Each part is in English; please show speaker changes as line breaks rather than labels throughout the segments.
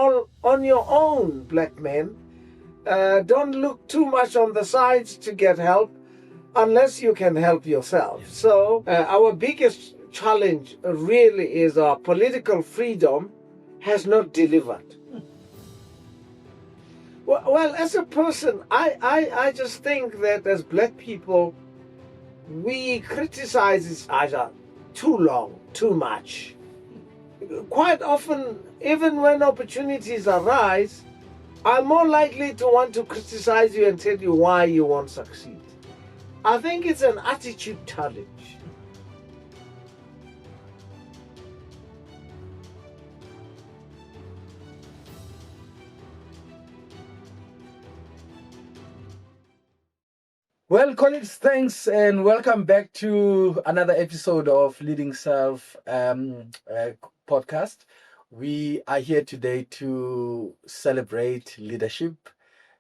all on your own, black men. Don't look too much on the sides to get help unless you can help yourself. So our biggest challenge really is our political freedom has not delivered. Well, as a person, I just think that as black people, we criticize each other too long, too much. Quite often, even when opportunities arise, I'm more likely to want to criticize you and tell you why you won't succeed. I think it's an attitude challenge.
Well, colleagues, thanks and welcome back to another episode of Leading Self podcast. We are here today to celebrate leadership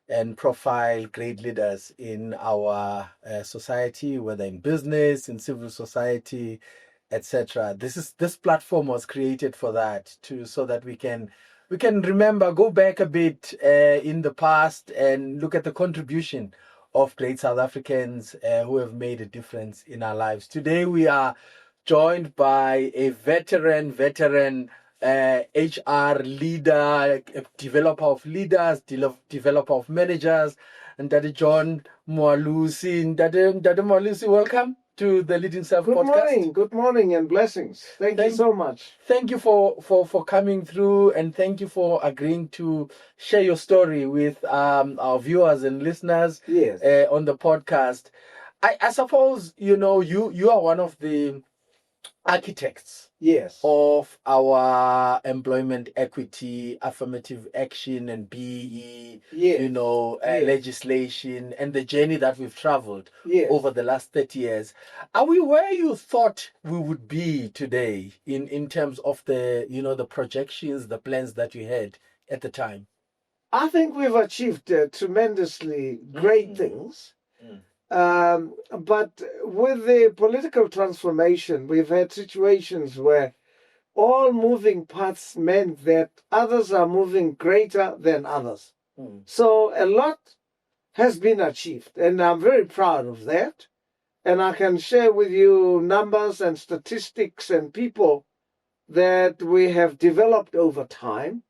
and profile great leaders in our society, whether in business, in civil society, etc. This platform was created for that, so that we can remember, go back a bit in the past and look at the contribution of great South Africans who have made a difference in our lives. Today we are joined by a veteran HR leader, a developer of leaders, developer of managers, and Daddy John Moalusi. Daddy Moalusi, welcome to the Leading Self podcast.
Good morning and blessings. Thank you so much.
Thank you for coming through, and thank you for agreeing to share your story with our viewers and listeners on the podcast. I suppose, you are one of the architects of our employment equity, affirmative action and BE, legislation, and the journey that we've traveled over the last 30 years. Are we where you thought we would be today in terms of the, the projections, the plans that you had at the time?
I think we've achieved tremendously great things. But with the political transformation, we've had situations where all moving parts meant that others are moving greater than others. So a lot has been achieved, and I'm very proud of that. And I can share with you numbers and statistics and people that we have developed over time.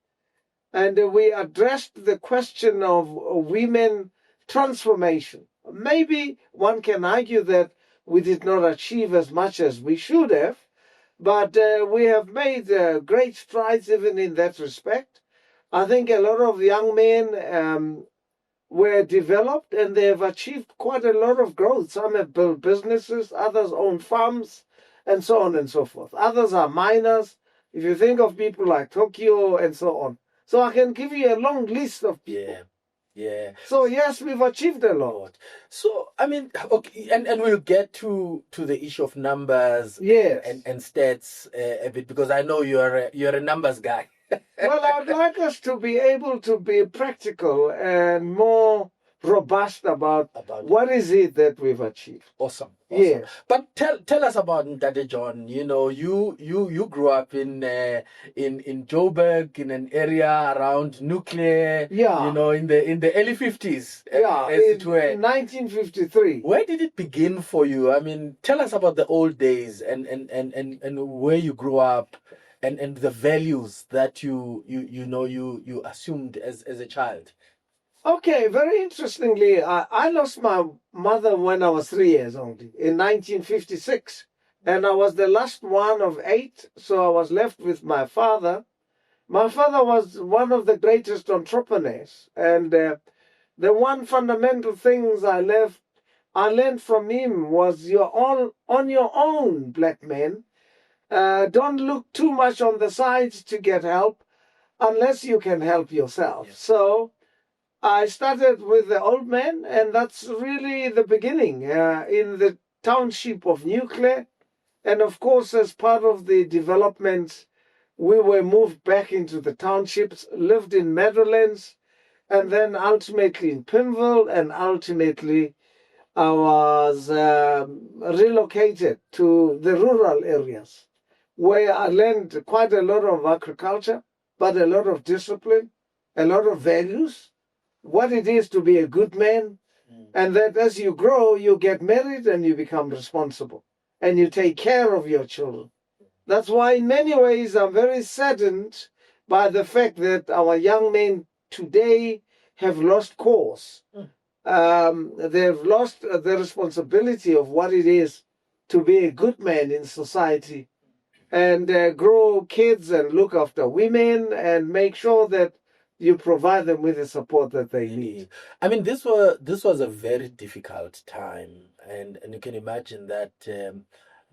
And we addressed the question of women transformation. Maybe one can argue that we did not achieve as much as we should have, but we have made great strides even in that respect. I think a lot of young men were developed and they have achieved quite a lot of growth. Some have built businesses, others own farms, and so on and so forth. Others are miners. If you think of people like Tokyo and so on. So I can give you a long list of people.
Yeah.
So yes, we've achieved a lot.
So I mean, okay, and we'll get to the issue of numbers and stats a bit, because I know you're a numbers guy.
Well, I'd like us to be able to be practical and more robust about what is it that we've achieved.
Awesome. Yes. But tell us about Ndade John. You grew up in Joburg, in an area around nuclear. In the early 50s.
In 1953.
Where did it begin for you? I mean, tell us about the old days and where you grew up and the values that you assumed as a child.
Okay, very interestingly, I lost my mother when I was 3 years old, in 1956. And I was the last one of 8, so I was left with my father. My father was one of the greatest entrepreneurs. And the one fundamental things I learned from him was you're all on your own, black men. Don't look too much on the sides to get help unless you can help yourself. Yes. So I started with the old man, and that's really the beginning in the township of Nuclear. And of course, as part of the development, we were moved back into the townships, lived in Meadowlands, and then ultimately in Pimville, and ultimately I was relocated to the rural areas, where I learned quite a lot of agriculture. but a lot of discipline, a lot of values, what it is to be a good man, and that as you grow, you get married and you become responsible and you take care of your children. That's why in many ways I'm very saddened by the fact that our young men today have lost course. They've lost the responsibility of what it is to be a good man in society and grow kids and look after women and make sure that you provide them with the support that they need.
I mean, this was a very difficult time, and you can imagine that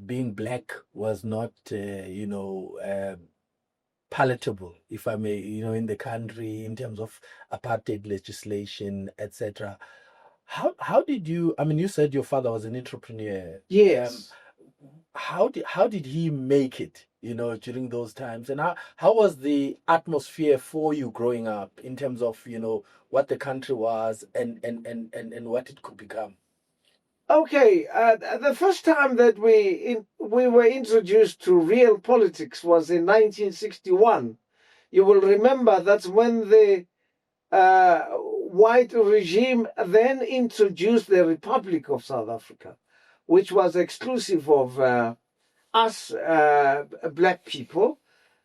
being black was not, palatable, if I may, in the country in terms of apartheid legislation, etc. How did you? I mean, you said your father was an entrepreneur.
Yes.
How did he make it? During those times, and how was the atmosphere for you growing up in terms of what the country was and what it could become?
Okay, the first time that we were introduced to real politics was in 1961. You will remember that's when the white regime then introduced the Republic of South Africa, which was exclusive of us black people,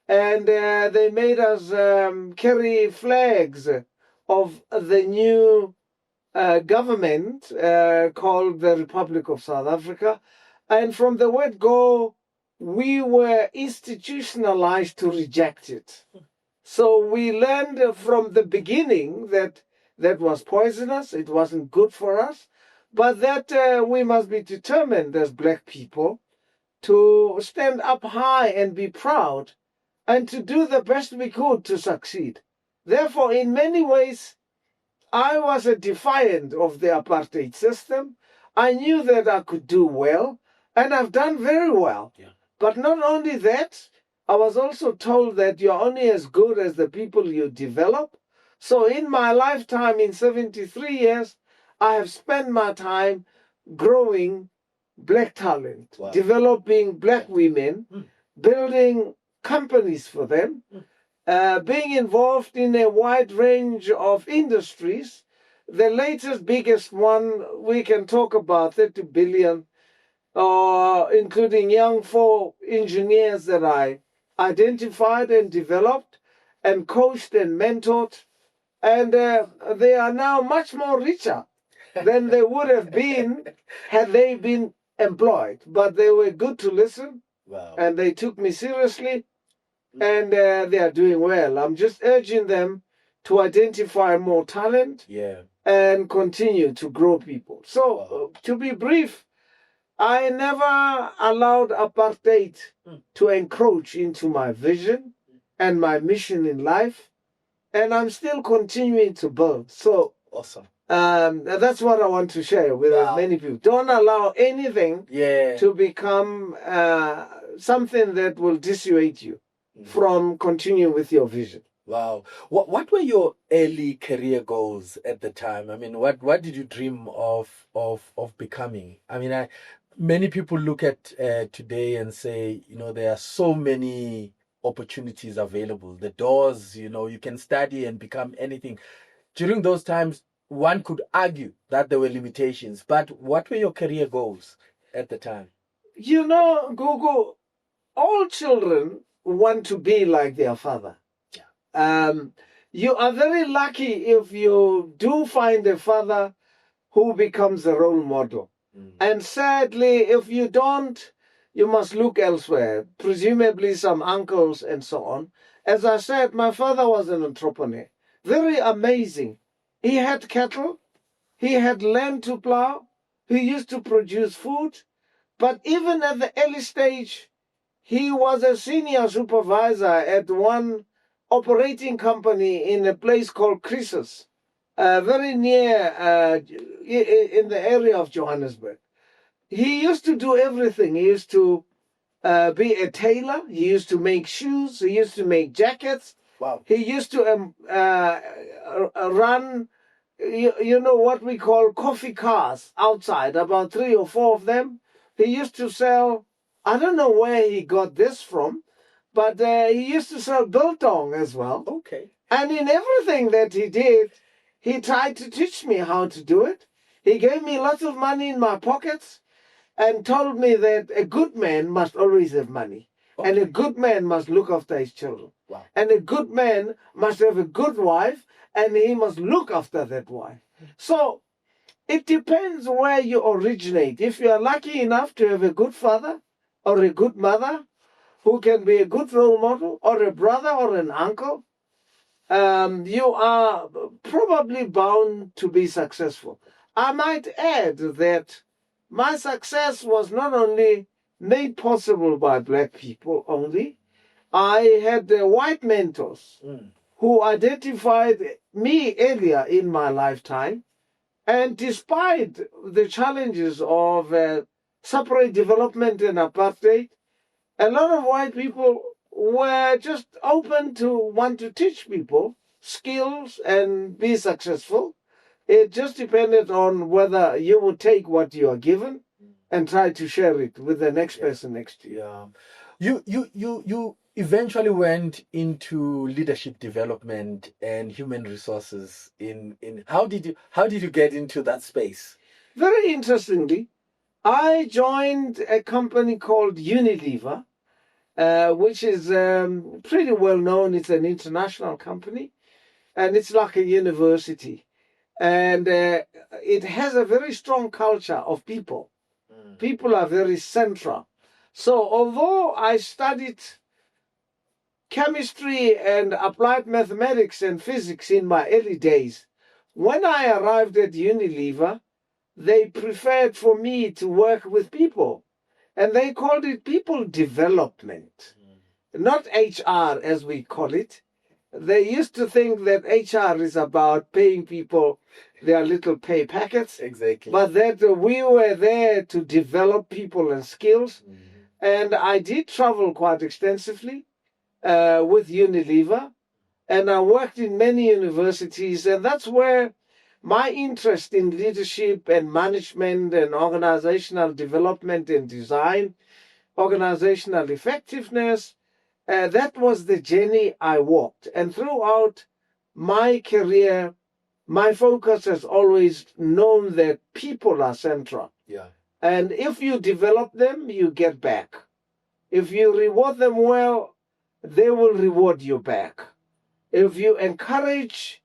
and they made us carry flags of the new government called the Republic of South Africa. And from the word go, we were institutionalized to reject it. So we learned from the beginning that that was poisonous, it wasn't good for us, but that we must be determined as black people to stand up high and be proud and to do the best we could to succeed. Therefore, in many ways, I was a defiant of the apartheid system. I knew that I could do well, and I've done very well.
Yeah.
But not only that, I was also told that you're only as good as the people you develop. So in my lifetime, in 73 years, I have spent my time growing black talent,
Wow.
developing black women, building companies for them, being involved in a wide range of industries. The latest biggest one we can talk about, 30 billion, including young 4 engineers that I identified and developed and coached and mentored. And they are now much more richer than they would have been had they been employed. But they were good to listen.
Wow.
And they took me seriously, and they are doing well. I'm just urging them to identify more talent and continue to grow people. So, to be brief, I never allowed apartheid to encroach into my vision and my mission in life, and I'm still continuing to build. So,
awesome.
That's what I want to share with as many people. Don't allow anything to become something that will dissuade you from continuing with your vision.
Wow. What were your early career goals at the time? I mean, what did you dream of becoming? I mean, many people look at today and say, there are so many opportunities available. The doors, you can study and become anything. During those times, one could argue that there were limitations, but what were your career goals at the time?
Gugu, all children want to be like their father. You are very lucky if you do find a father who becomes a role model. And sadly, if you don't, you must look elsewhere, presumably some uncles and so on. As I said, my father was an entrepreneur. Very amazing. He had cattle, he had land to plow, he used to produce food, but even at the early stage, he was a senior supervisor at one operating company in a place called Crisis, very near in the area of Johannesburg. He used to do everything. He used to be a tailor. He used to make shoes. He used to make jackets.
Wow.
He used to run, what we call coffee cars outside, about 3 or 4 of them. He used to sell, I don't know where he got this from, but he used to sell biltong as well.
Okay.
And in everything that he did, he tried to teach me how to do it. He gave me lots of money in my pockets and told me that a good man must always have money.
Okay.
And a good man must look after his children.
Wow.
And a good man must have a good wife, and he must look after that wife. So it depends where you originate. If you are lucky enough to have a good father or a good mother who can be a good role model, or a brother or an uncle, you are probably bound to be successful. I might add that my success was not only made possible by black people only. I had white mentors who identified me earlier in my lifetime. And despite the challenges of separate development and apartheid, a lot of white people were just open to want to teach people skills and be successful. It just depended on whether you would take what you are given and try to share it with the next person next to you.
Yeah. You eventually went into leadership development and human resources in how did you get into that space?
Very interestingly, I joined a company called Unilever, which is pretty well known. It's an international company, and it's like a university. And it has a very strong culture of people. People are very central. So although I studied chemistry and applied mathematics and physics in my early days, when I arrived at Unilever, they preferred for me to work with people. And they called it people development, not HR as we call it. They used to think that HR is about paying people their little pay packets.
Exactly.
But that we were there to develop people and skills. And I did travel quite extensively with Unilever. And I worked in many universities. And that's where my interest in leadership and management and organizational development and design, organizational effectiveness, that was the journey I walked. And throughout my career, my focus has always known that people are central.
Yeah.
And if you develop them, you get back. If you reward them well, they will reward you back. If you encourage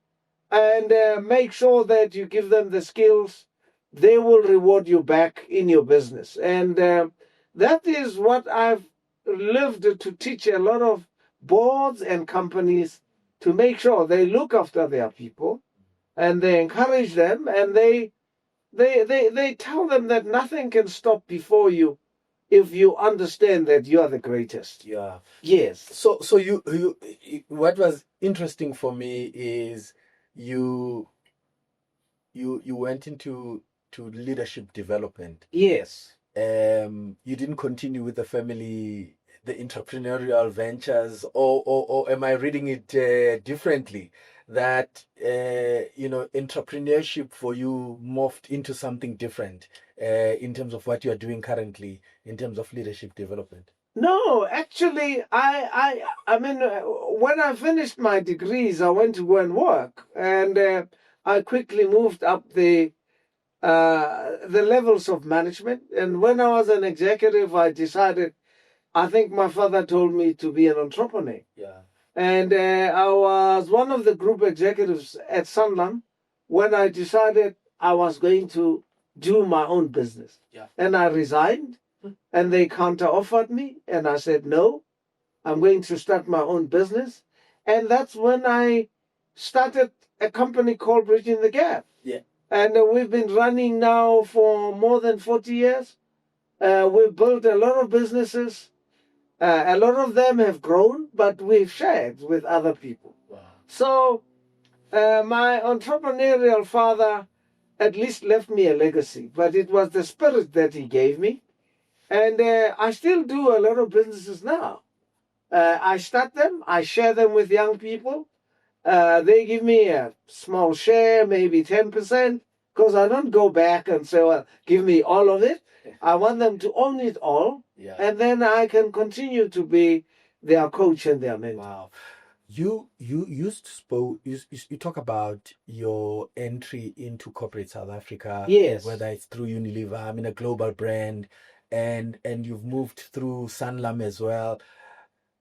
and make sure that you give them the skills, they will reward you back in your business. And that is what I've lived to teach a lot of boards and companies, to make sure they look after their people and they encourage them, and they tell them that nothing can stop before you if you understand that you are the greatest.
Yeah.
Yes.
So you what was interesting for me is you went into leadership development.
Yes.
You didn't continue with the entrepreneurial ventures, or am I reading it differently? That entrepreneurship for you morphed into something different in terms of what you are doing currently in terms of leadership development.
No, actually, I mean, when I finished my degrees, I went to go and work, and I quickly moved up the levels of management. And when I was an executive, I decided, I think my father told me to be an entrepreneur.
Yeah.
And I was one of the group executives at Sanlam when I decided I was going to do my own business.
Yeah.
And I resigned, and they counter-offered me, and I said, no, I'm going to start my own business. And that's when I started a company called Bridging the Gap.
Yeah.
And we've been running now for more than 40 years. We've built a lot of businesses. A lot of them have grown, but we've shared with other people.
Wow.
So my entrepreneurial father at least left me a legacy, but it was the spirit that he gave me. And I still do a lot of businesses now. I start them, I share them with young people. They give me a small share, maybe 10%, because I don't go back and say, well, give me all of it. I want them to own it all.
Yeah.
And then I can continue to be their coach and their mentor.
Wow. You talk about your entry into corporate South Africa.
Yes.
Whether it's through Unilever, I mean a global brand, and you've moved through Sanlam as well.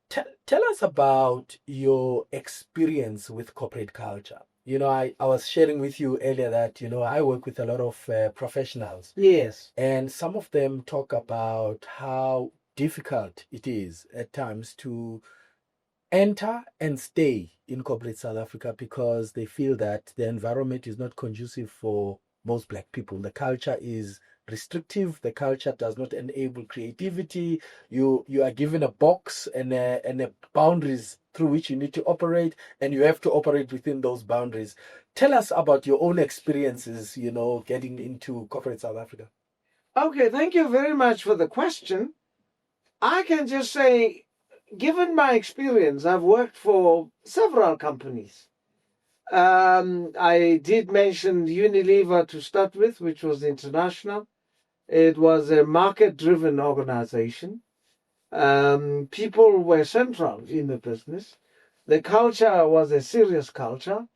Tell us about your experience with corporate culture. I was sharing with you earlier that, I work with a lot of professionals.
Yes.
And some of them talk about how difficult it is at times to enter and stay in corporate South Africa because they feel that the environment is not conducive for most Black people. The culture is restrictive. The culture does not enable creativity. You are given a box and a boundaries through which you need to operate, and you have to operate within those boundaries. Tell us about your own experiences, getting into corporate South Africa.
Okay, thank you very much for the question. I can just say, given my experience, I've worked for several companies. I did mention Unilever to start with, which was international. It was a market-driven organization. People were central in the business. The culture was a serious culture.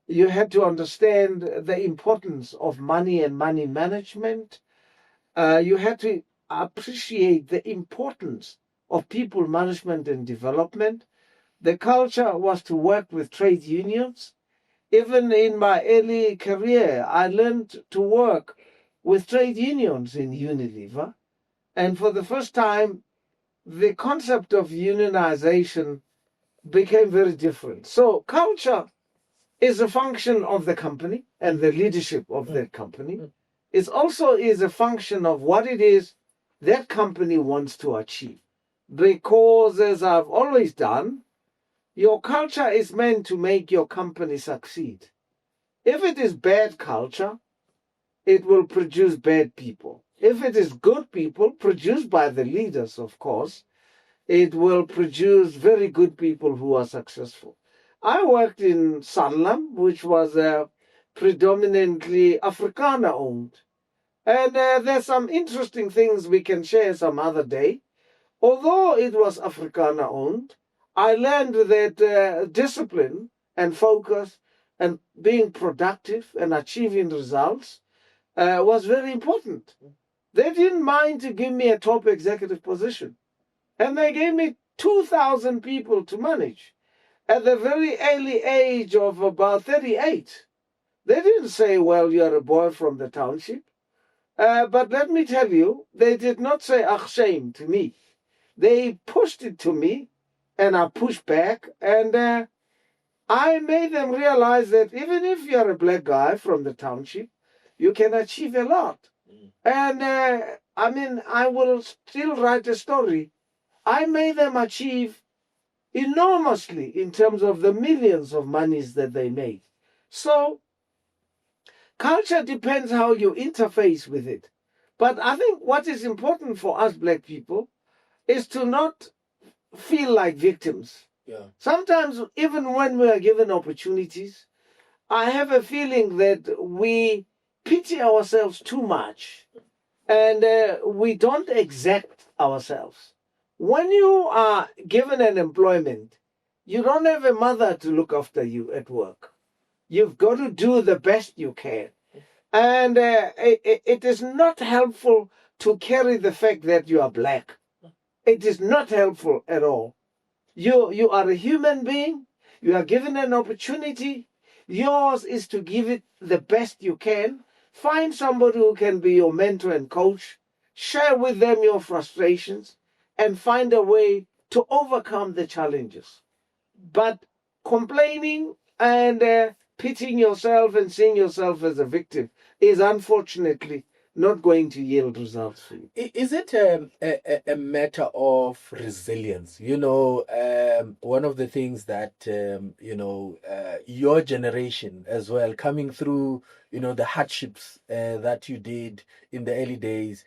You had to understand the importance of money and money management. You had to appreciate the importance of people management and development. The culture was to work with trade unions. Even in my early career, I learned to work with trade unions in Unilever. And for the first time, the concept of unionization became very different. So culture is a function of the company and the leadership of the company. It also is a function of what it is that company wants to achieve. Because as I've always done, your culture is meant to make your company succeed. If it is bad culture, it will produce bad people. If it is good people, produced by the leaders, of course, it will produce very good people who are successful. I worked in Sanlam, which was predominantly Afrikaner owned. And there's some interesting things we can share some other day. Although it was Afrikaner owned, I learned that discipline and focus and being productive and achieving results was very important. They didn't mind to give me a top executive position. And they gave me 2,000 people to manage at the very early age of about 38. They didn't say, well, you're a boy from the township. But let me tell you, they did not say, ach, shame to me. They pushed it to me, and I pushed back, and I made them realize that even if you're a Black guy from the township, you can achieve a lot. And I will still write a story. I made them achieve enormously in terms of the millions of monies that they made. So culture depends how you interface with it. But I think what is important for us Black people is to not feel like victims.
Yeah.
Sometimes, even when we are given opportunities, I have a feeling that we pity ourselves too much and we don't exact ourselves. When you are given an employment, you don't have a mother to look after you at work. You've got to do the best you can. And it is not helpful to carry the fact that you are Black. It is not helpful at all. You are a human being. You are given an opportunity. Yours is to give it the best you can. Find somebody who can be your mentor and coach. Share with them your frustrations and find a way to overcome the challenges. But complaining and pitying yourself and seeing yourself as a victim is unfortunately not going to yield results for you.
Is it a matter of resilience? One of the things that, your generation as well, coming through, the hardships that you did in the early days,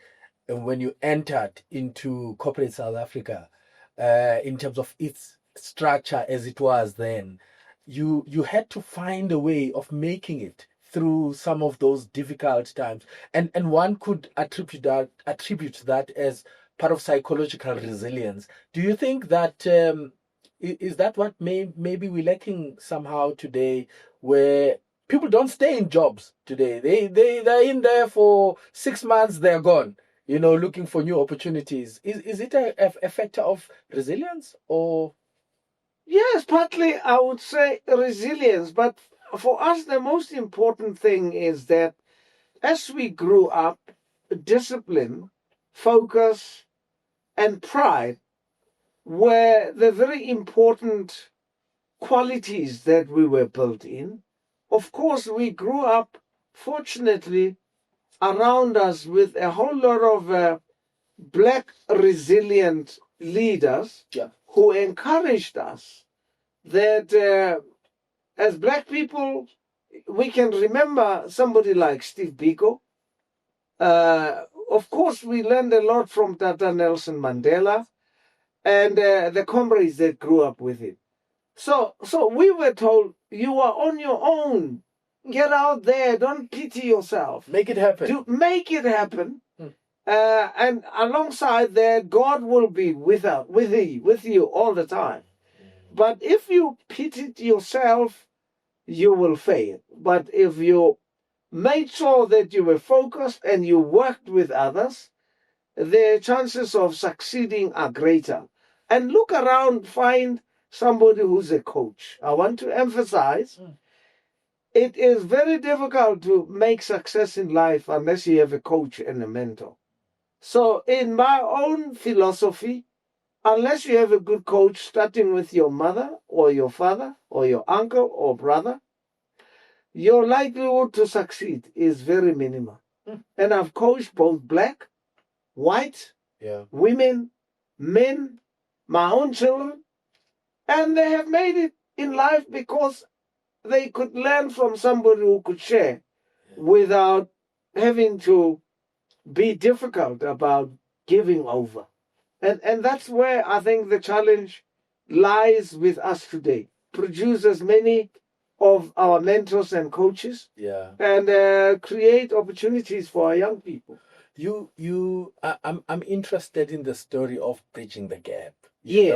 and when you entered into corporate South Africa, in terms of its structure as it was then, you had to find a way of making it through some of those difficult times, and one could attribute that as part of psychological resilience. Do you think that is that what maybe we're lacking somehow today, where people don't stay in jobs today? They're in there for 6 months, they're gone. Looking for new opportunities. Is it a factor of resilience or?
Yes, partly I would say resilience, but for us, the most important thing is that as we grew up, discipline, focus, and pride were the very important qualities that we were built in. Of course, we grew up, fortunately, around us with a whole lot of black resilient leaders who encouraged us that as black people, we can remember somebody like Steve Biko. Of course, we learned a lot from Tata Nelson Mandela and the comrades that grew up with him. So we were told, you are on your own. Get out there. Don't pity yourself.
Make it happen.
Make it happen. And alongside that, God will be with you all the time. But if you pitied yourself, you will fail. But if you made sure that you were focused and you worked with others, the chances of succeeding are greater. And look around, find somebody who's a coach. I want to emphasize, it is very difficult to make success in life unless you have a coach and a mentor. So in my own philosophy, unless you have a good coach, starting with your mother or your father or your uncle or brother, your likelihood to succeed is very minimal. And I've coached both black, white, women, men, my own children, and they have made it in life because they could learn from somebody who could share without having to be difficult about giving over. And that's where I think the challenge lies with us today. Produce as many of our mentors and coaches, and create opportunities for our young people.
I'm interested in the story of bridging the gap.
Yes.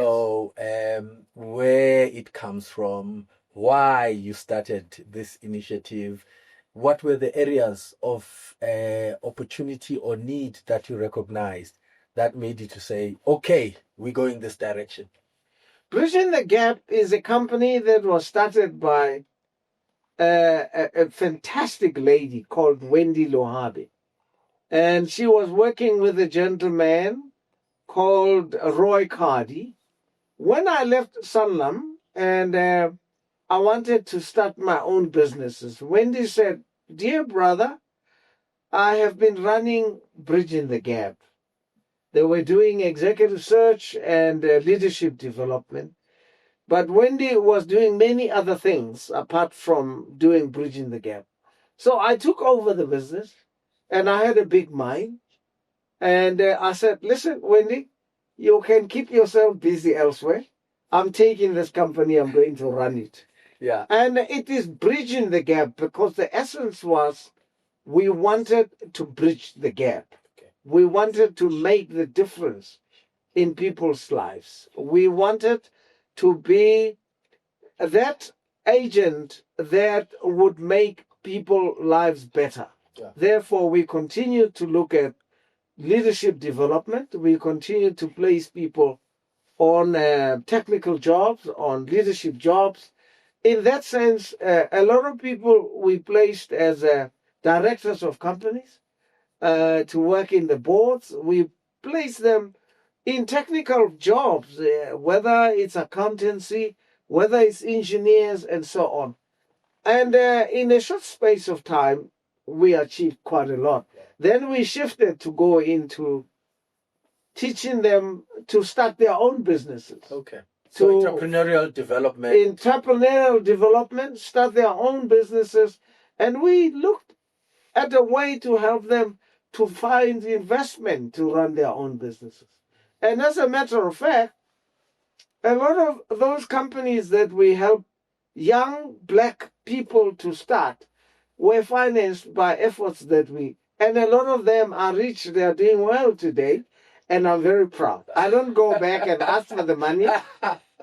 Where it comes from, why you started this initiative, what were the areas of opportunity or need that you recognized that made you to say, okay, we go in this direction?
Bridging the Gap is a company that was started by a fantastic lady called Wendy Lohabe. And she was working with a gentleman called Roy Cardi. When I left Sanlam and I wanted to start my own businesses, Wendy said, dear brother, I have been running Bridging the Gap. They were doing executive search and leadership development. But Wendy was doing many other things apart from doing Bridging the Gap. So I took over the business and I had a big mind. And I said, listen, Wendy, you can keep yourself busy elsewhere. I'm taking this company, I'm going to run it.
Yeah.
And it is bridging the gap because the essence was we wanted to bridge the gap.
Okay.
We wanted to make the difference in people's lives. We wanted to be that agent that would make people's lives better.
Yeah.
Therefore, we continue to look at leadership development. We continue to place people on technical jobs, on leadership jobs. In that sense, a lot of people we placed as directors of companies to work in the boards. We place them in technical jobs, whether it's accountancy, whether it's engineers, and so on. And in a short space of time, we achieved quite a lot. Then we shifted to go into teaching them to start their own businesses.
Okay. So entrepreneurial development.
Entrepreneurial development, start their own businesses. And we looked at a way to help them to find investment to run their own businesses. And as a matter of fact, a lot of those companies that we help young black people to start were financed by efforts that and a lot of them are rich, they are doing well today, and I'm very proud. I don't go back and ask for the money.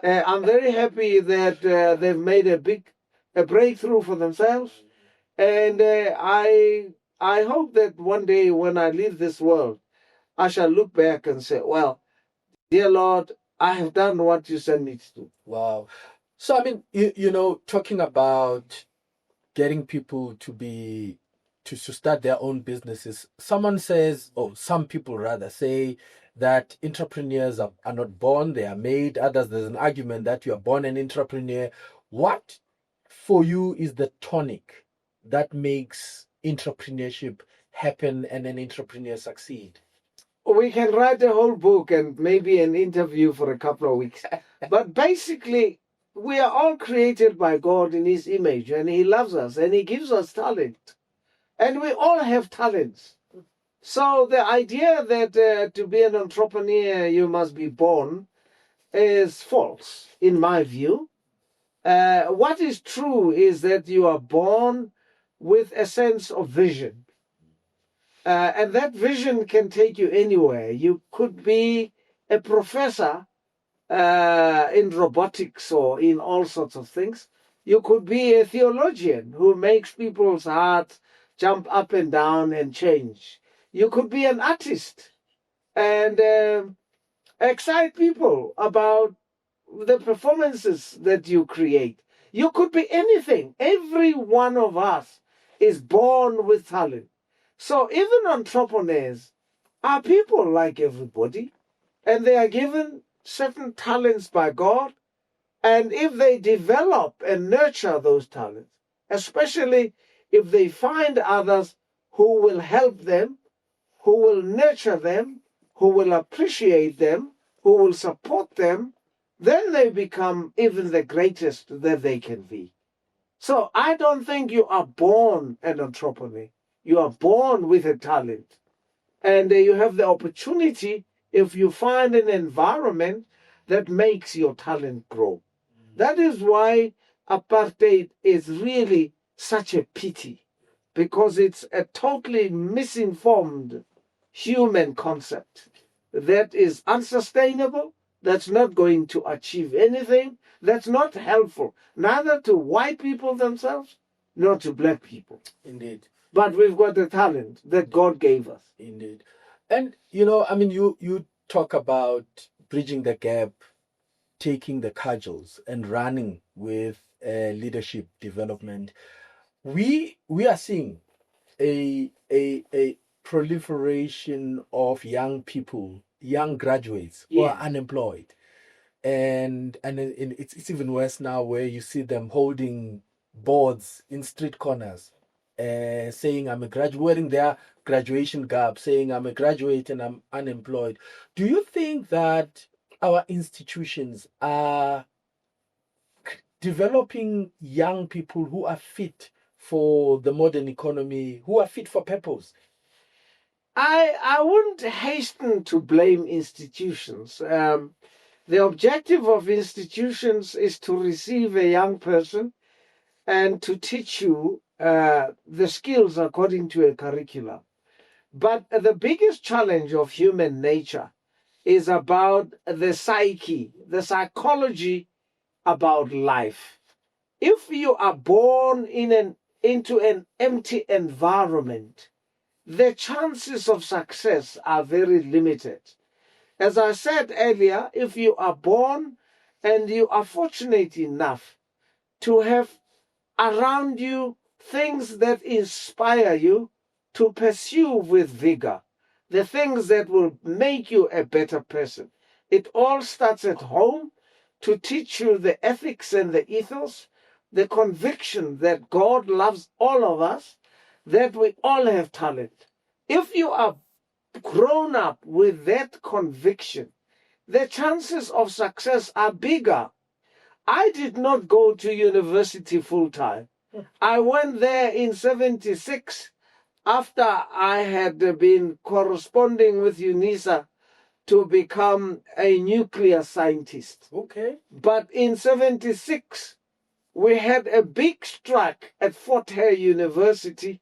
I'm very happy that they've made a breakthrough for themselves, and I hope that one day when I leave this world, I shall look back and say, well, dear Lord, I have done what you sent me to do.
Wow. So, I mean, talking about getting people to start their own businesses, someone says, or some people rather say, that entrepreneurs are not born, they are made. Others, there's an argument that you are born an entrepreneur. What for you is the tonic that makes entrepreneurship happen and an entrepreneur succeed?
We can write a whole book and maybe an interview for a couple of weeks. But basically, we are all created by God in His image, and He loves us, and He gives us talent. And we all have talents. So the idea that to be an entrepreneur you must be born is false, in my view. What is true is that you are born with a sense of vision. And that vision can take you anywhere. You could be a professor in robotics or in all sorts of things. You could be a theologian who makes people's hearts jump up and down and change. You could be an artist and excite people about the performances that you create. You could be anything. Every one of us is born with talent. So even entrepreneurs are people like everybody, and they are given certain talents by God. And if they develop and nurture those talents, especially if they find others who will help them, who will nurture them, who will appreciate them, who will support them, then they become even the greatest that they can be. So I don't think you are born an entrepreneur. You are born with a talent. And you have the opportunity if you find an environment that makes your talent grow. That is why apartheid is really such a pity, because it's a totally misinformed human concept that is unsustainable, that's not going to achieve anything, that's not helpful, neither to white people themselves, nor to black people.
Indeed.
But we've got the talent that God gave us.
Indeed. And, I mean, you talk about bridging the gap, taking the cudgels and running with leadership development. We are seeing a proliferation of young people, young graduates who are unemployed. And it's even worse now, where you see them holding boards in street corners, saying I'm a graduate, wearing their graduation garb, saying I'm a graduate and I'm unemployed. Do you think that our institutions are developing young people who are fit for the modern economy, who are fit for purpose?
I wouldn't hasten to blame institutions. The objective of institutions is to receive a young person and to teach you the skills according to a curriculum. But the biggest challenge of human nature is about the psyche, the psychology about life. If you are born into an empty environment, the chances of success are very limited. As I said earlier, if you are born and you are fortunate enough to have around you things that inspire you to pursue with vigor, the things that will make you a better person. It all starts at home to teach you the ethics and the ethos, the conviction that God loves all of us, that we all have talent. If you are grown up with that conviction, the chances of success are bigger. I did not go to university full time. I went there in 76 after I had been corresponding with UNISA to become a nuclear scientist.
Okay.
But in 76, we had a big strike at Fort Hare University,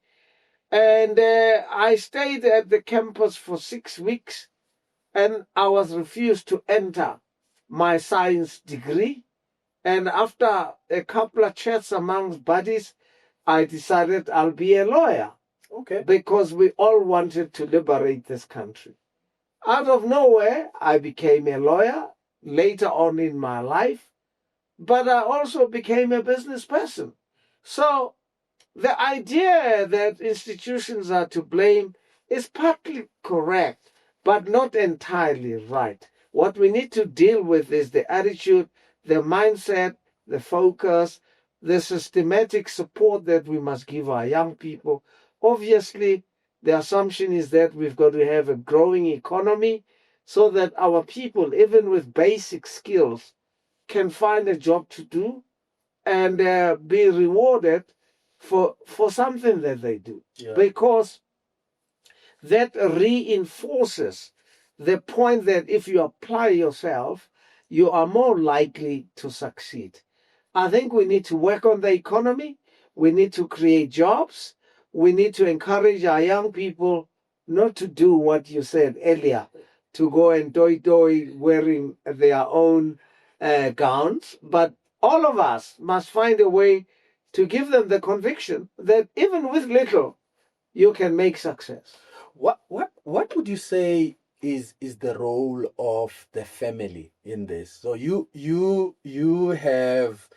and I stayed at the campus for 6 weeks. and I was refused to enter my science degree. And after a couple of chats amongst buddies, I decided I'll be a lawyer.
Okay.
Because we all wanted to liberate this country. Out of nowhere, I became a lawyer later on in my life, but I also became a business person. So the idea that institutions are to blame is partly correct, but not entirely right. What we need to deal with is the attitude, the mindset, the focus, the systematic support that we must give our young people. Obviously, the assumption is that we've got to have a growing economy so that our people, even with basic skills, can find a job to do and be rewarded for something that they do.
Yeah.
Because that reinforces the point that if you apply yourself, you are more likely to succeed. I think we need to work on the economy. We need to create jobs. We need to encourage our young people not to do what you said earlier, to go and doi wearing their own gowns. But all of us must find a way to give them the conviction that even with little, you can make success.
What would you say is the role of the family in this? So you have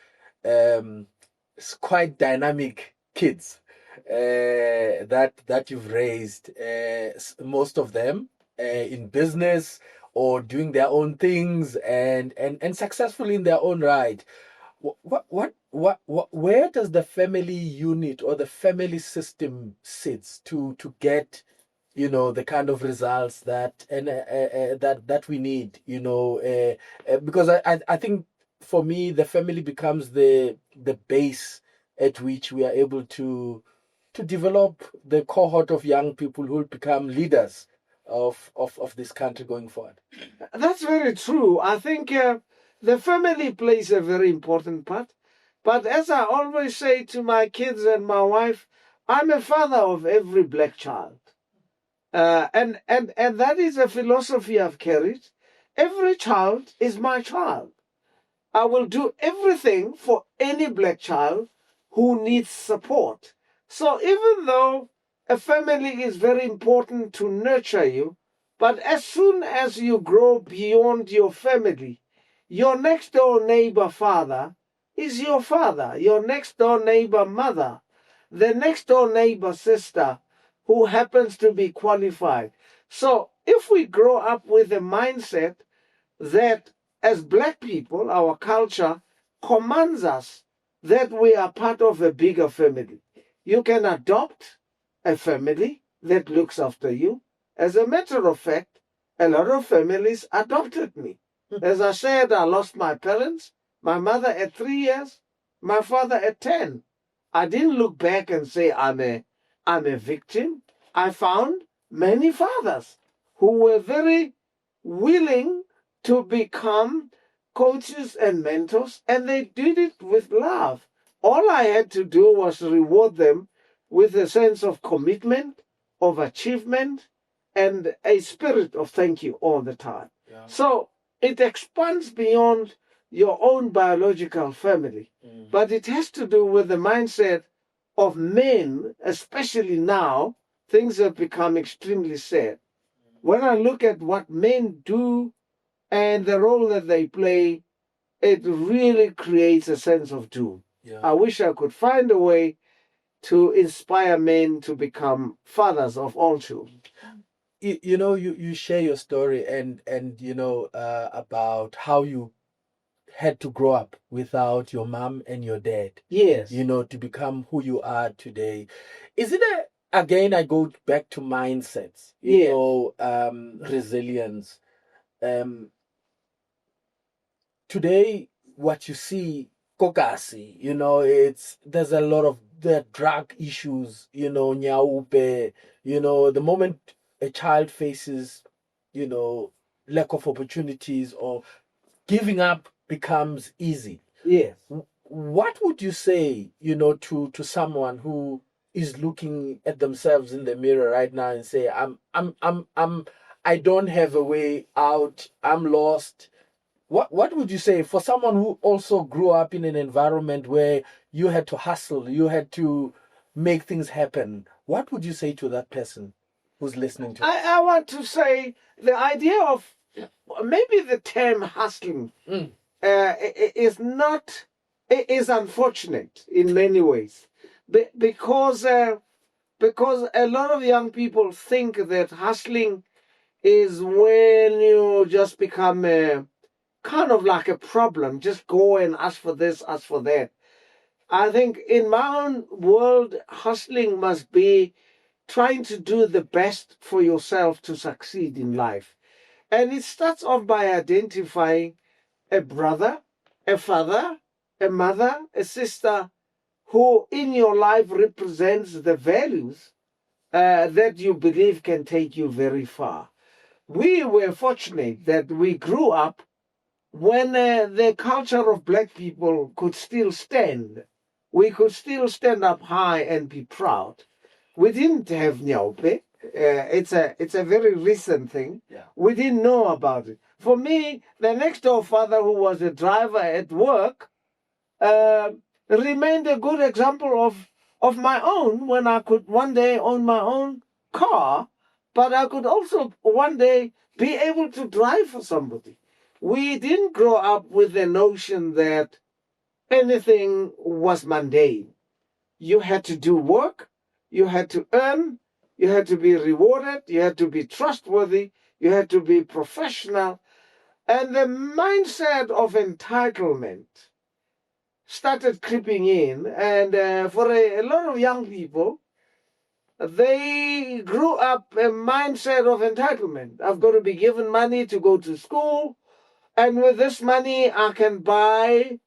quite dynamic kids that you've raised, most of them in business or doing their own things and successful in their own right. Where does the family unit or the family system sits to get, the kind of results that that we need, because I think for me the family becomes the base at which we are able to develop the cohort of young people who will become leaders of this country going forward.
That's very true. I think the family plays a very important part. But as I always say to my kids and my wife, I'm a father of every black child. And that is a philosophy I've carried. Every child is my child. I will do everything for any black child who needs support. So even though a family is very important to nurture you, but as soon as you grow beyond your family, your next door neighbor father is your father, your next door neighbor mother, the next door neighbor sister who happens to be qualified. So if we grow up with a mindset that as black people, our culture commands us that we are part of a bigger family. You can adopt a family that looks after you. As a matter of fact, a lot of families adopted me. As I said, I lost my parents, my mother at 3 years, my father at 10. I didn't look back and say I'm a victim. I found many fathers who were very willing to become coaches and mentors, and they did it with love. All I had to do was reward them with a sense of commitment, of achievement, and a spirit of thank you all the time.
Yeah.
So it expands beyond your own biological family, but it has to do with the mindset of men, especially now. Things have become extremely sad. When I look at what men do and the role that they play, it really creates a sense of doom.
Yeah.
I wish I could find a way to inspire men to become fathers of all children.
You share your story and about how you had to grow up without your mom and your dad.
Yes.
To become who you are today. Is it again, I go back to mindsets,
Yes.
Resilience. Today, what you see, kokasi, there's a lot of the drug issues, nyaupe, the moment a child faces, lack of opportunities or giving up becomes easy.
Yes.
What would you say, to someone who is looking at themselves in the mirror right now and say, I don't have a way out, I'm lost. What would you say for someone who also grew up in an environment where you had to hustle, you had to make things happen? What would you say to that person who's listening to?
I want to say the idea of maybe the term hustling is not is unfortunate in many ways because a lot of young people think that hustling is when you just become kind of like a problem. Just go and ask for this, ask for that. I think in my own world, hustling must be trying to do the best for yourself to succeed in life. And it starts off by identifying a brother, a father, a mother, a sister who in your life represents the values that you believe can take you very far. We were fortunate that we grew up when the culture of black people could still stand. We could still stand up high and be proud. We didn't have Nyaope. It's a very recent thing.
Yeah.
We didn't know about it. For me, the next door father who was a driver at work remained a good example of my own when I could one day own my own car, but I could also one day be able to drive for somebody. We didn't grow up with the notion that anything was mundane. You had to do work, you had to earn, you had to be rewarded, you had to be trustworthy, you had to be professional. And the mindset of entitlement started creeping in. And for a lot of young people, they grew up a mindset of entitlement. I've got to be given money to go to school. And with this money, I can buy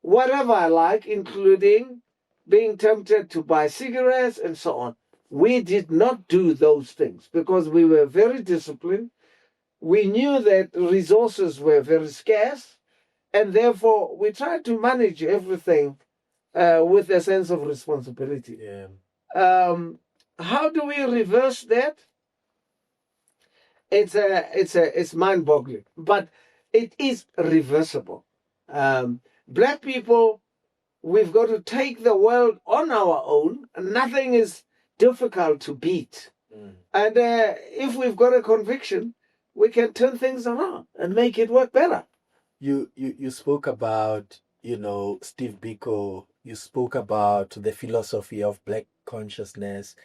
whatever I like, including being tempted to buy cigarettes and so on. We did not do those things because we were very disciplined. We knew that resources were very scarce, and therefore we tried to manage everything with a sense of responsibility.
Yeah.
How do we reverse that? It's mind-boggling, but it is reversible. Black people, we've got to take the world on our own. Nothing is difficult to beat. And if we've got a conviction, we can turn things around and make it work better.
You spoke about, Steve Biko. You spoke about the philosophy of Black consciousness.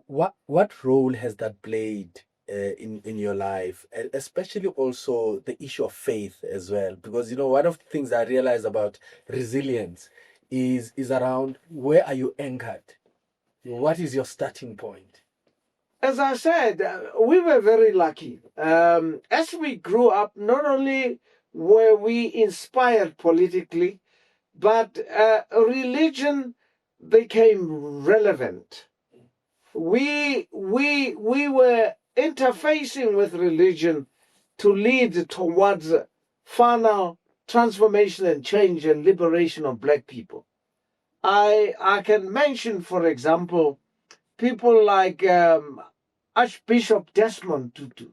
What role has that played in your life, especially also the issue of faith as well? Because one of the things I realized about resilience is around where are you anchored? What is your starting point?
As I said, we were very lucky. As we grew up, not only were we inspired politically, but religion became relevant. We were interfacing with religion to lead towards final transformation and change and liberation of black people. I can mention, for example, people like Archbishop Desmond Tutu.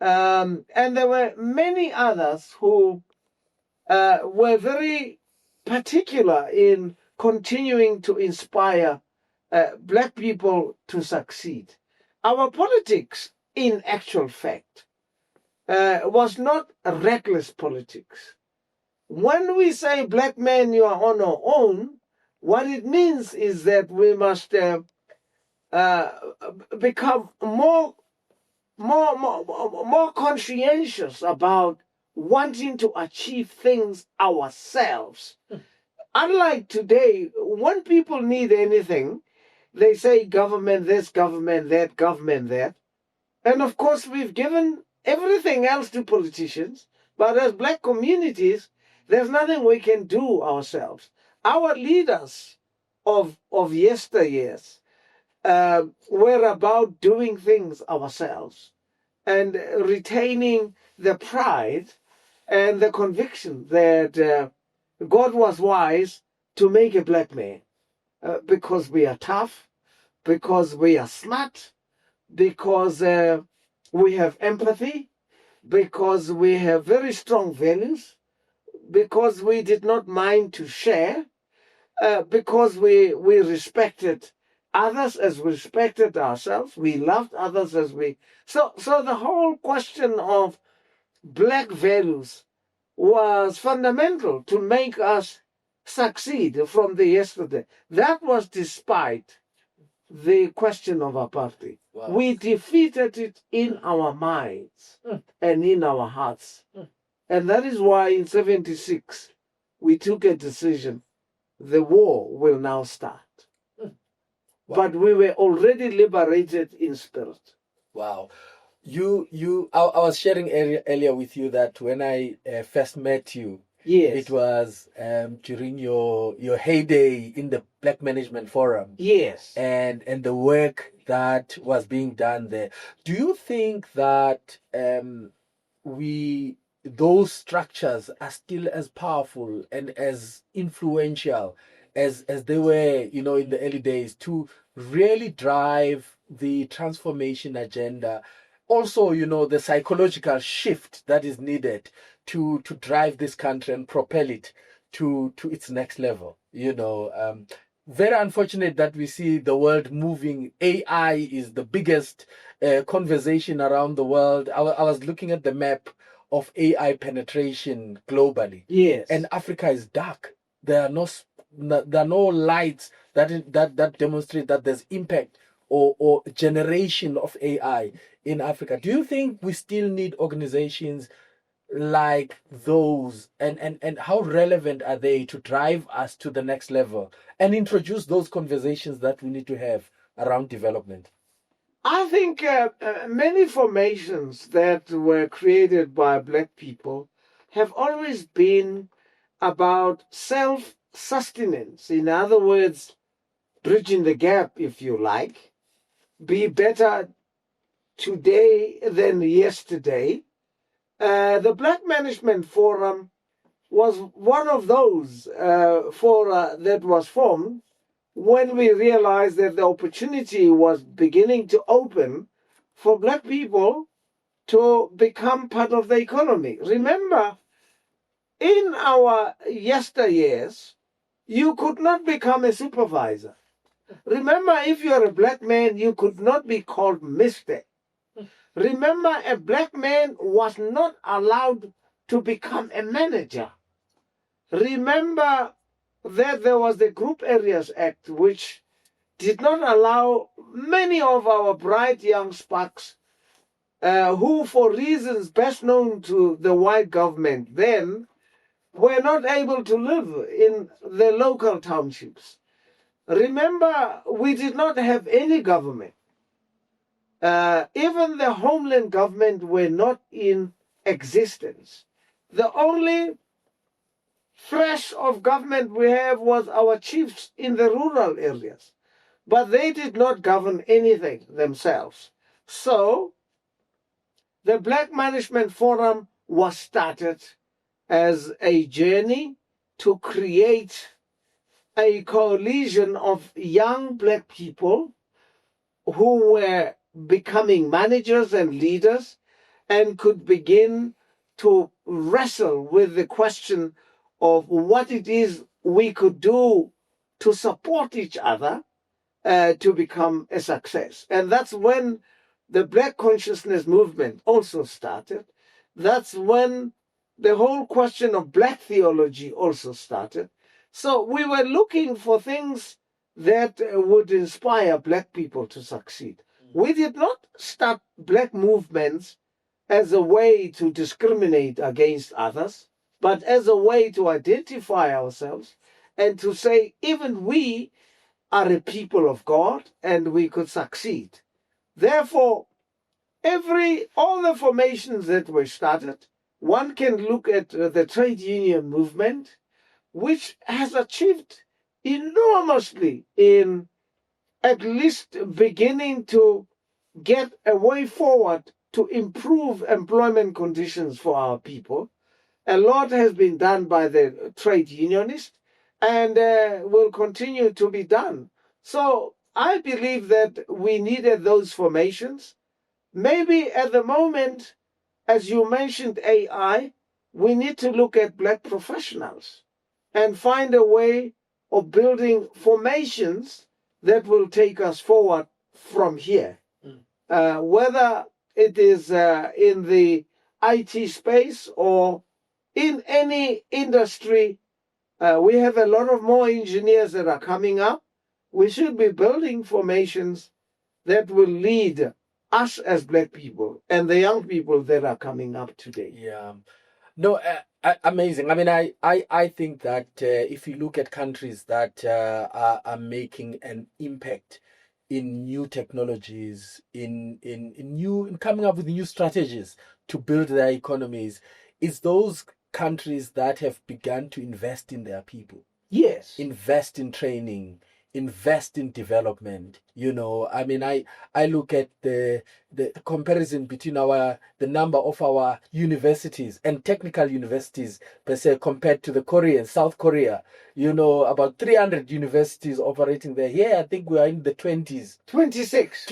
And there were many others who were very particular in continuing to inspire black people to succeed. Our politics, in actual fact, was not reckless politics. When we say black men, you are on our own, what it means is that we must become more conscientious about wanting to achieve things ourselves. Unlike today, when people need anything, they say government this, government that, government that. And of course, we've given everything else to politicians, but as black communities, there's nothing we can do ourselves. Our leaders of yesteryears were about doing things ourselves and retaining the pride and the conviction that God was wise to make a black man because we are tough, because we are smart, because we have empathy, because we have very strong values, because we did not mind to share, because we respected others as we respected ourselves. We loved others as we. So the whole question of black values was fundamental to make us succeed from the yesterday. That was despite the question of apartheid.
Wow.
We defeated it in our minds and in our hearts. And that is why in 76 we took a decision. The war will now start.
Wow.
But we were already liberated in spirit.
Wow. I was sharing earlier with you that when I first met you,
Yes.
it was during your heyday in the Black Management Forum.
Yes.
And the work that was being done there. Do you think that those structures are still as powerful and as influential as they were, in the early days to really drive the transformation agenda? Also, the psychological shift that is needed to drive this country and propel it to its next level. Very unfortunate that we see the world moving. AI is the biggest conversation around the world. I was looking at the map of AI penetration globally.
Yes.
And Africa is dark. There are no lights that demonstrate that there's impact or generation of AI in Africa. Do you think we still need organizations like those, and how relevant are they to drive us to the next level and introduce those conversations that we need to have around development?
I think many formations that were created by black people have always been about self-sustenance. In other words, bridging the gap, if you like, be better today than yesterday. The Black Management Forum was one of those fora that was formed when we realized that the opportunity was beginning to open for black people to become part of the economy. Remember, in our yesteryears, you could not become a supervisor. Remember, if you're a black man, you could not be called Mr. Remember, a black man was not allowed to become a manager. Remember that there was the Group Areas Act, which did not allow many of our bright young sparks, who for reasons best known to the white government then, were not able to live in the local townships. Remember, we did not have any government. Even the homeland government were not in existence. The only flash of government we have was our chiefs in the rural areas, but they did not govern anything themselves. So the Black Management Forum was started as a journey to create a coalition of young black people who were becoming managers and leaders and could begin to wrestle with the question of what it is we could do to support each other to become a success. And that's when the Black Consciousness Movement also started. That's when the whole question of black theology also started. So we were looking for things that would inspire black people to succeed. We did not start black movements as a way to discriminate against others, but as a way to identify ourselves and to say, even we are a people of God and we could succeed. Therefore, all the formations that were started, one can look at the trade union movement, which has achieved enormously in at least beginning to get a way forward to improve employment conditions for our people. A lot has been done by the trade unionists and will continue to be done. So I believe that we needed those formations. maybe at the moment, as you mentioned AI, we need to look at black professionals and find a way of building formations that will take us forward from here. Whether it is in the IT space or in any industry, we have a lot of more engineers that are coming up. We should be building formations that will lead us as black people and the young people that are coming up today.
Yeah. No, amazing. I mean, I think that if you look at countries that are making an impact in new technologies, in coming up with new strategies to build their economies, it's those countries that have begun to invest in their people.
Yes.
Invest in training, invest in development. I mean, I look at the comparison between the number of our universities and technical universities per se compared to the South Korea. About 300 universities operating there. Here, I think we are in the 20s.
26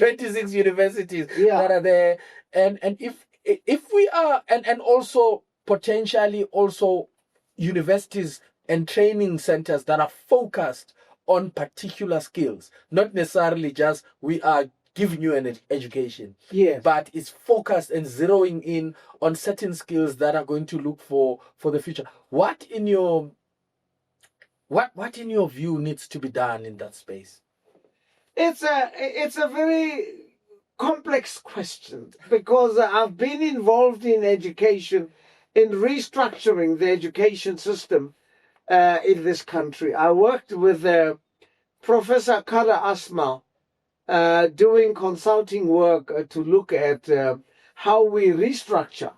universities that are there. And if we are, and also potentially also universities and training centers that are focused on particular skills, not necessarily just we are giving you an education, but it's focused and zeroing in on certain skills that are going to look for the future. What in your view needs to be done in that space?
It's a very complex question, because I've been involved in education, in restructuring the education system in this country. I worked with Professor Kara Asma doing consulting work to look at how we restructure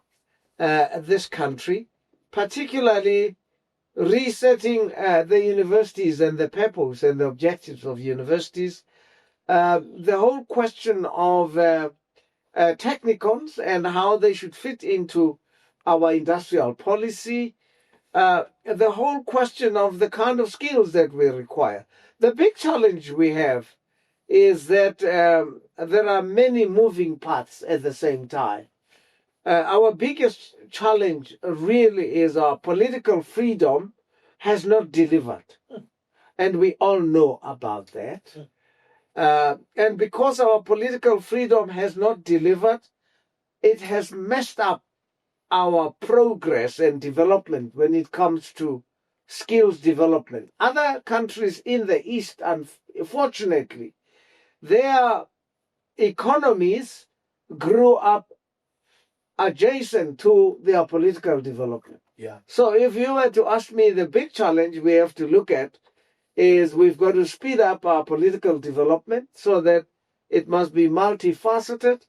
this country, particularly resetting the universities and the purpose and the objectives of universities. The whole question of technicons and how they should fit into our industrial policy, the whole question of the kind of skills that we require. The big challenge we have is that there are many moving parts at the same time. Our biggest challenge really is our political freedom has not delivered. And we all know about that. And because our political freedom has not delivered, it has messed up our progress and development when it comes to skills development. Other countries in the East, unfortunately, their economies grew up adjacent to their political development.
Yeah.
So if you were to ask me, the big challenge we have to look at is we've got to speed up our political development so that it must be multifaceted,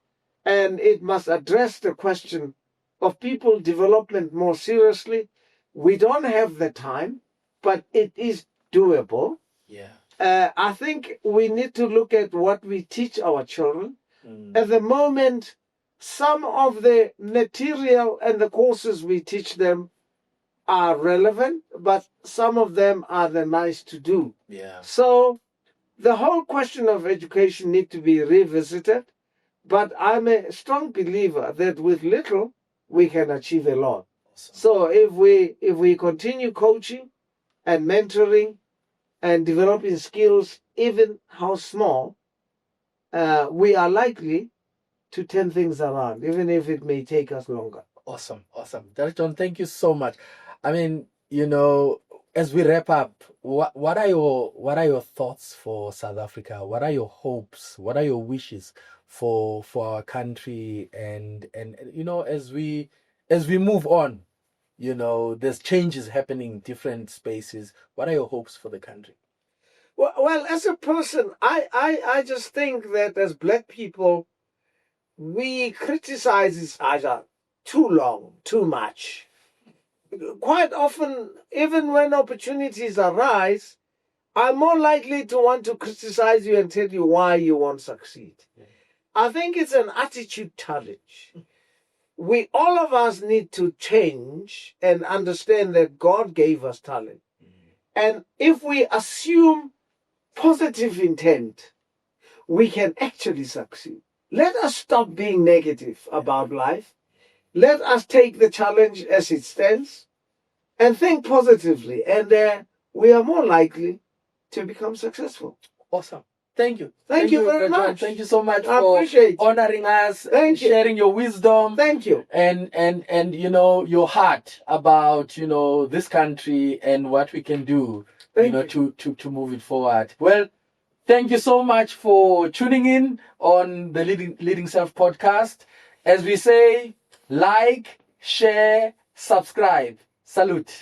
and it must address the question of people development more seriously. We don't have the time, but it is doable.
Yeah.
I think we need to look at what we teach our children. At the moment, some of the material and the courses we teach them are relevant, but some of them are the nice to do.
Yeah.
So the whole question of education needs to be revisited, but I'm a strong believer that with little we can achieve a lot.
Awesome.
So if we continue coaching and mentoring and developing skills, even how small, we are likely to turn things around, even if it may take us longer.
Awesome. Dr. John, thank you so much. I mean, as we wrap up, what are your thoughts for South Africa? What are your hopes? What are your wishes for our country? And as we move on, there's changes happening in different spaces. What are your hopes for the country?
Well, as a person, I just think that as black people, we criticize each other too long, too much. Quite often, even when opportunities arise, I'm more likely to want to criticize you and tell you why you won't succeed. I think it's an attitude challenge. All of us need to change and understand that God gave us talent. And if we assume positive intent, we can actually succeed. let us stop being negative about life. Let us take the challenge as it stands and think positively, and we are more likely to become successful.
Awesome. Thank you.
Thank you very much.
Thank you so much
I
for
appreciate
honoring us,
Thank you.
sharing your wisdom.
Thank you.
And your heart about this country and what we can do to move it forward. Well, thank you so much for tuning in on the Leading Self podcast. As we say, like, share, subscribe. Salute.